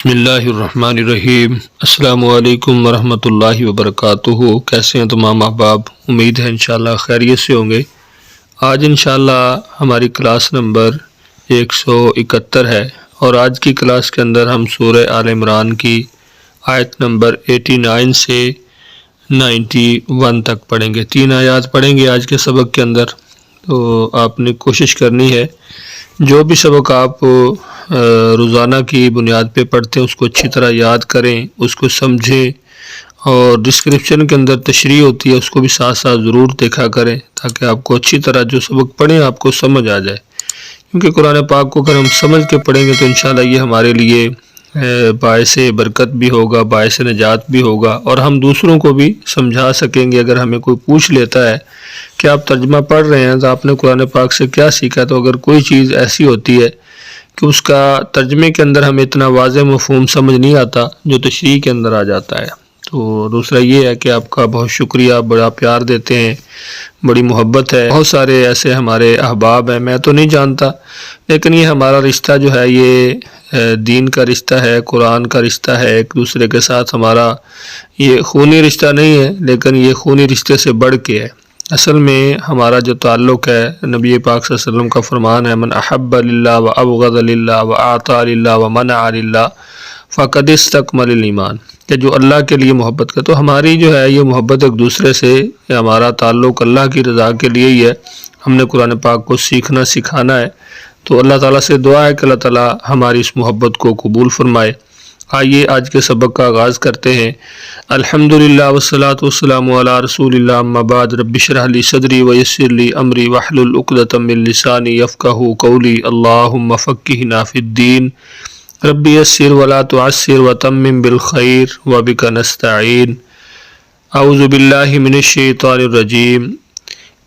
بسم اللہ الرحمن الرحیم۔ السلام علیکم ورحمۃ اللہ وبرکاتہ۔ کیسے ہیں تمام احباب؟ امید ہے انشاءاللہ خیریت سے ہوں گے۔ آج انشاءاللہ ہماری کلاس نمبر 171 ہے اور آج کی کلاس کے اندر ہم سورہ آل عمران کی آیت نمبر 89 سے 91 تک پڑھیں گے۔ 3 آیات پڑھیں گے آج کے سبق کے اندر۔ تو آپ نے کوشش کرنی ہے جو بھی سبق آپ روزانہ کی بنیاد پہ پڑھتے ہیں اس کو اچھی طرح یاد کریں، اس کو سمجھیں، اور ڈسکرپشن کے اندر تشریح ہوتی ہے اس کو بھی ساتھ ساتھ ضرور دیکھا کریں تاکہ آپ کو اچھی طرح جو سبق پڑھیں آپ کو سمجھ آ جائے، کیونکہ قرآن پاک کو اگر ہم سمجھ کے پڑھیں گے تو انشاءاللہ یہ ہمارے لیے باعث برکت بھی ہوگا، باعث نجات بھی ہوگا، اور ہم دوسروں کو بھی سمجھا سکیں گے۔ اگر ہمیں کوئی پوچھ لیتا ہے کہ آپ ترجمہ پڑھ رہے ہیں تو آپ نے قرآن پاک سے کیا سیکھا، تو اگر کوئی چیز ایسی ہوتی ہے کہ اس کا ترجمے کے اندر ہمیں اتنا واضح مفہوم سمجھ نہیں آتا جو تشریح کے اندر آ جاتا ہے۔ تو دوسرا یہ ہے کہ آپ کا بہت شکریہ، بڑا پیار دیتے ہیں، بڑی محبت ہے۔ بہت سارے ایسے ہمارے احباب ہیں، میں تو نہیں جانتا، لیکن یہ ہمارا رشتہ جو ہے یہ دین کا رشتہ ہے، قرآن کا رشتہ ہے، ایک دوسرے کے ساتھ ہمارا یہ خونی رشتہ نہیں ہے، لیکن یہ خونی رشتے سے بڑھ کے ہے۔ اصل میں ہمارا جو تعلق ہے، نبی پاک صلی اللہ علیہ وسلم کا فرمان ہے، من احب للہ و ابغض للہ و اعطى للہ و منع للہ فقد استکمل الایمان، کہ جو اللہ کے لیے محبت کرے، تو ہماری جو ہے یہ محبت ایک دوسرے سے، ہمارا تعلق اللہ کی رضا کے لیے ہی ہے۔ ہم نے قرآن پاک کو سیکھنا سکھانا ہے، تو اللہ تعالیٰ سے دعا ہے کہ اللہ تعالیٰ ہماری اس محبت کو قبول فرمائے۔ آئیے آج کے سبق کا آغاز کرتے ہیں۔ الحمدللہ والصلاة والسلام علی رسول اللہ، اما بعد، رب اشرح لی صدری ویسر لی امری واحلل عقدۃ من لسانی یفقہوا قولی، اللہم فقہنا فی الدین، رب یسر ولا تعسر وتمم بالخیر وبک نستعین۔ اعوذ باللہ من الشیطان الرجیم۔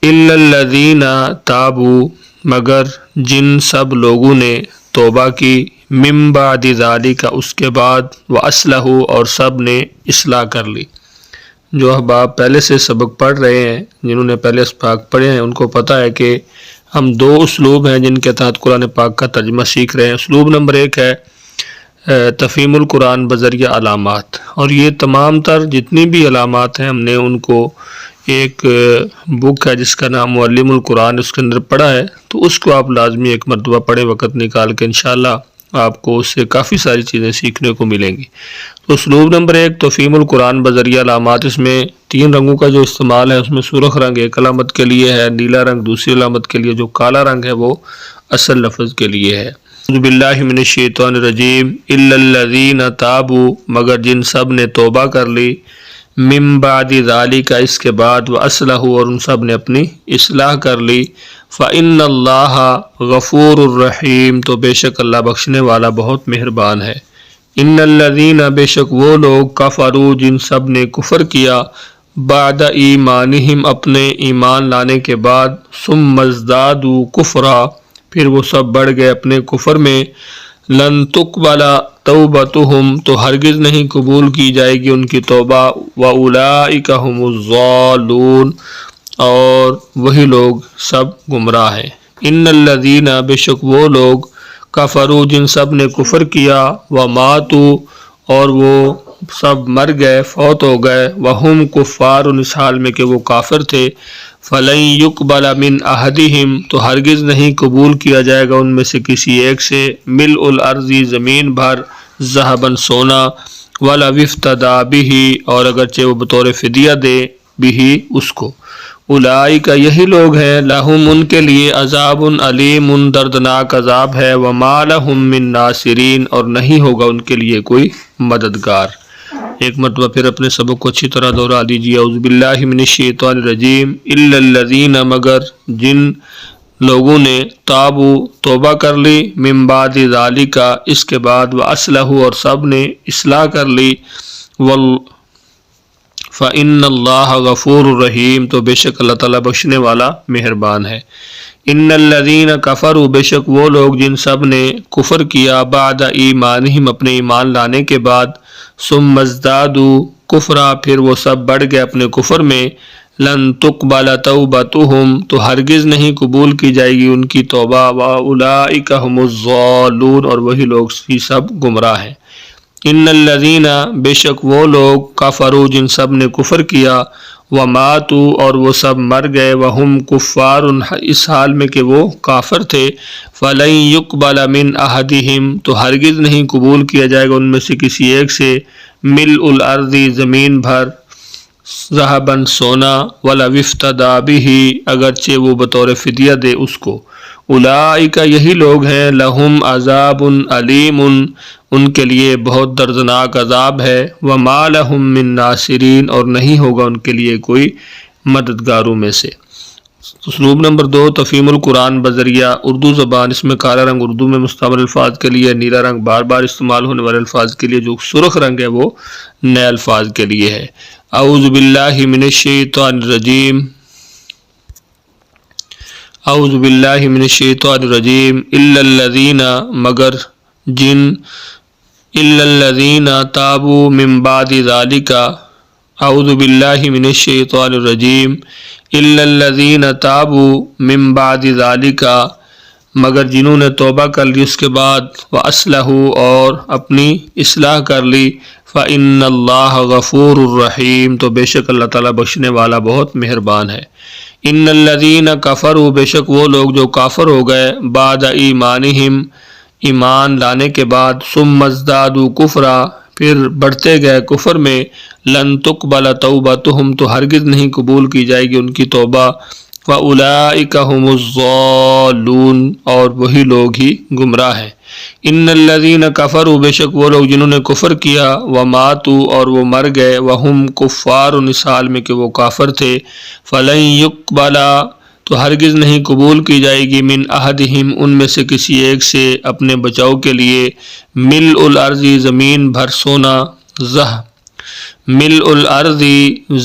الا الذین تابوا، مگر جن سب لوگوں نے توبہ کی، من بعد ذالک، اس کے بعد، واصلحوا، اور سب نے اصلاح کر لی۔ جو احباب پہلے سے سبق پڑھ رہے ہیں، جنہوں نے پہلے سبق پڑھے ہیں، ان کو پتہ ہے کہ ہم 2 اسلوب ہیں جن کے تحت قرآن پاک کا ترجمہ سیکھ رہے ہیں۔ اسلوب نمبر 1 ہے تفہیم القرآن بذریعہ علامات، اور یہ تمام تر جتنی بھی علامات ہیں ہم نے ان کو ایک بک ہے جس کا نام معلم القرآن، اس کے اندر پڑھا ہے، تو اس کو آپ لازمی ایک مرتبہ پڑھیں وقت نکال کے، انشاءاللہ آپ کو اس سے کافی ساری چیزیں سیکھنے کو ملیں گی۔ تو اسلوب نمبر 1 تفہیم القرآن بذریعہ علامات، اس میں 3 رنگوں کا جو استعمال ہے، اس میں سرخ رنگ ایک علامت کے لیے ہے، نیلا رنگ دوسری علامت کے لیے، جو کالا رنگ ہے وہ اصل لفظ کے لیے ہے۔ اعوذ باللہ من الشیطان الرجیم۔ الا الذین تابوا، مگر جن سب نے توبہ کر لی، من بعد ذالک، اس کے بعد، واصلحوا، اور ان سب نے اپنی اصلاح کر لی، فإن اللہ غفور الرحیم، تو بے شک اللہ بخشنے والا بہت مہربان ہے۔ ان الذین، بے شک وہ لوگ، کفروا، جن سب نے کفر کیا، بعد ایمانہم، اپنے ایمان لانے کے بعد، ثم ازدادوا کفرا، پھر وہ سب بڑھ گئے اپنے کفر میں، لن تقبل توبتہم، تو ہرگز نہیں قبول کی جائے گی ان کی توبہ، واولئک ھم الضالون، اور وہی لوگ سب گمراہ ہیں۔ ان الذین، بے شک وہ لوگ، کفروا، جن سب نے کفر کیا، وماتوا، اور وہ سب مر گئے، فوت ہو گئے، وہم کفار، اس حال میں کہ وہ کافر تھے، فلن یقبل من احدہم، تو ہرگز نہیں قبول کیا جائے گا ان میں سے کسی ایک سے، ملء الارض، زمین بھر، ذہبا، سونا، ولو افتدی بہ، اور اگرچہ وہ بطور فدیہ دے، بہ، اس کو، اولئک، یہی لوگ ہیں، لہم، ان کے لیے، عذاب علیم، دردناک عذاب ہے، وما لہم من ناصرین، اور نہیں ہوگا ان کے لیے کوئی مددگار۔ ایک مرتبہ پھر اپنے سبق کو اچھی طرح دہرا دیجیے۔ اعوذ باللہ من الشیطان الرجیم۔ الا الذین، مگر جن لوگوں نے، تابوا، توبہ کر لی، من بعد ذالک، اس کے بعد، واصلحوا، اور سب نے اصلاح کر لی، فإن اللہ غفور الرحیم، تو بے شک اللہ تعالیٰ بخشنے والا مہربان ہے۔ ان الذین کفروا، بے شک وہ لوگ جن سب نے کفر کیا، بعد ایمانہم، اپنے ایمان لانے کے بعد، ثم ازدادوا کفرا، پھر وہ سب بڑھ گئے اپنے کفر میں، لن تقبل توبتہم، تو ہرگز نہیں قبول کی جائے گی ان کی توبہ، واولئک ھم الضالون، اور وہی لوگ ہی سب گمراہ ہیں۔ ان الذین بے شک وہ لوگ کفروا جن سب نے کفر کیا وماتوا اور وہ سب مر گئے وہم کفار اس حال میں کہ وہ کافر تھے فلن یقبل من احدہم تو ہرگز نہیں قبول کیا جائے گا ان میں سے کسی ایک سے ملء الارض زمین بھر ذهبا سونا ولا افتدی به اگرچہ وہ بطور فدیہ دے اس کو اولئک یہی لوگ ہیں لہم عذاب علیم ان کے لیے بہت دردناک عذاب ہے وما لہم من ناصرین اور نہیں ہوگا ان کے لیے کوئی مددگاروں میں سے۔ اسلوب نمبر 2 تفہیم القرآن بذریعہ اردو زبان۔ اس میں کالا رنگ اردو میں مستعمل الفاظ کے لیے، نیلا رنگ بار بار استعمال ہونے والے الفاظ کے لیے، جو سرخ رنگ ہے وہ نئے الفاظ کے لیے ہے۔ اعوذ باللہ من الشیطان الرجیم، اعوذ باللہ من الشیطان الرجیم، الا الذین مگر جن، الا الذین تابوا من بعد ذلک، اعوذ باللہ من الشیطان الرجیم، الا الذین تابوا من بعد ذلک مگر جنہوں نے توبہ کر لی اس کے بعد، واصلحوا اور اپنی اصلاح کر لی، فإن اللہ غفور الرحیم تو بے شک اللہ تعالیٰ بخشنے والا بہت مہربان ہے۔ ان الذین کفروا بے شک وہ لوگ جو کافر ہو گئے، بعد ایمانہم ایمان لانے کے بعد، ثم ازدادوا کفرا پھر بڑھتے گئے کفر میں، لن تقبل توبتہم تو ہرگز نہیں قبول کی جائے گی ان کی توبہ، وَأُولَئِكَ هُمُ الضَّالُّونَ اور وہی لوگ ہی گمراہ ہیں۔ ان الذین کفروا بے شک وہ لوگ جنہوں نے کفر کیا، وماتوا اور وہ مر گئے، وہم کفار اس حال میں کہ وہ کافر تھے، فلن یقبل تو ہرگز نہیں قبول کی جائے گی من احدہم ان میں سے کسی ایک سے اپنے بچاؤ کے لیے، ملء الارض زمین بھر سونا، ملء الارض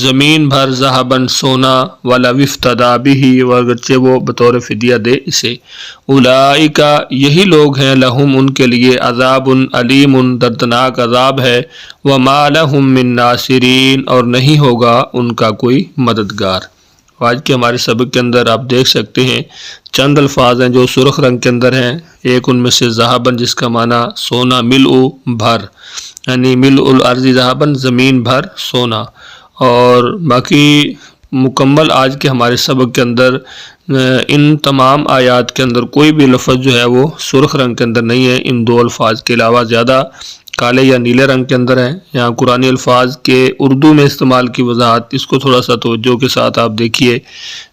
زمین بھر ذهبا سونا، ولا افتدی به اگرچہ وہ بطور فدیہ دے اسے، اولئک یہی لوگ ہیں لہم ان کے لیے عذاب علیم دردناک عذاب ہے، وما لہم من ناصرین اور نہیں ہوگا ان کا کوئی مددگار۔ آج کے ہمارے سبق کے اندر آپ دیکھ سکتے ہیں چند الفاظ ہیں جو سرخ رنگ کے اندر ہیں، ایک ان میں سے ذهبا جس کا معنی سونا، ملء بھر یعنی ملء الارض ذهبا زمین بھر سونا، اور باقی مکمل آج کے ہمارے سبق کے اندر ان تمام آیات کے اندر کوئی بھی لفظ جو ہے وہ سرخ رنگ کے اندر نہیں ہے، ان دو الفاظ کے علاوہ زیادہ کالے یا نیلے رنگ کے اندر ہیں۔ یہاں قرآنی الفاظ کے اردو میں استعمال کی وضاحت، اس کو تھوڑا سا توجہ کے ساتھ آپ دیکھیے۔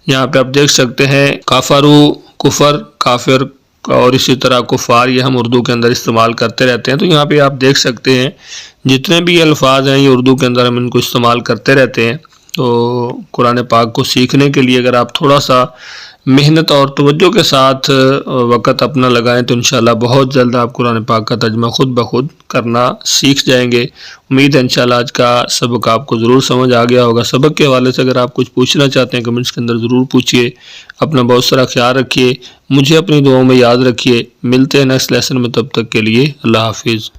یہاں پہ آپ دیکھ سکتے ہیں کافرو کفر، کافر، اور اسی طرح کفار یہ ہم اردو کے اندر استعمال کرتے رہتے ہیں، تو یہاں پہ آپ دیکھ سکتے ہیں جتنے بھی الفاظ ہیں یہ اردو کے اندر ہم ان کو استعمال کرتے رہتے ہیں۔ تو قرآن پاک کو سیکھنے کے لیے اگر آپ تھوڑا سا محنت اور توجہ کے ساتھ وقت اپنا لگائیں تو انشاءاللہ بہت جلد آپ قرآن پاک کا ترجمہ خود بخود کرنا سیکھ جائیں گے۔ امید ہے انشاءاللہ آج کا سبق آپ کو ضرور سمجھ آ گیا ہوگا۔ سبق کے حوالے سے اگر آپ کچھ پوچھنا چاہتے ہیں کمنٹس کے اندر ضرور پوچھیے۔ اپنا بہت سارا خیال رکھیے، مجھے اپنی دعاؤں میں یاد رکھیے۔ ملتے ہیں نیکسٹ لیسن میں، تب تک کے لیے اللہ حافظ۔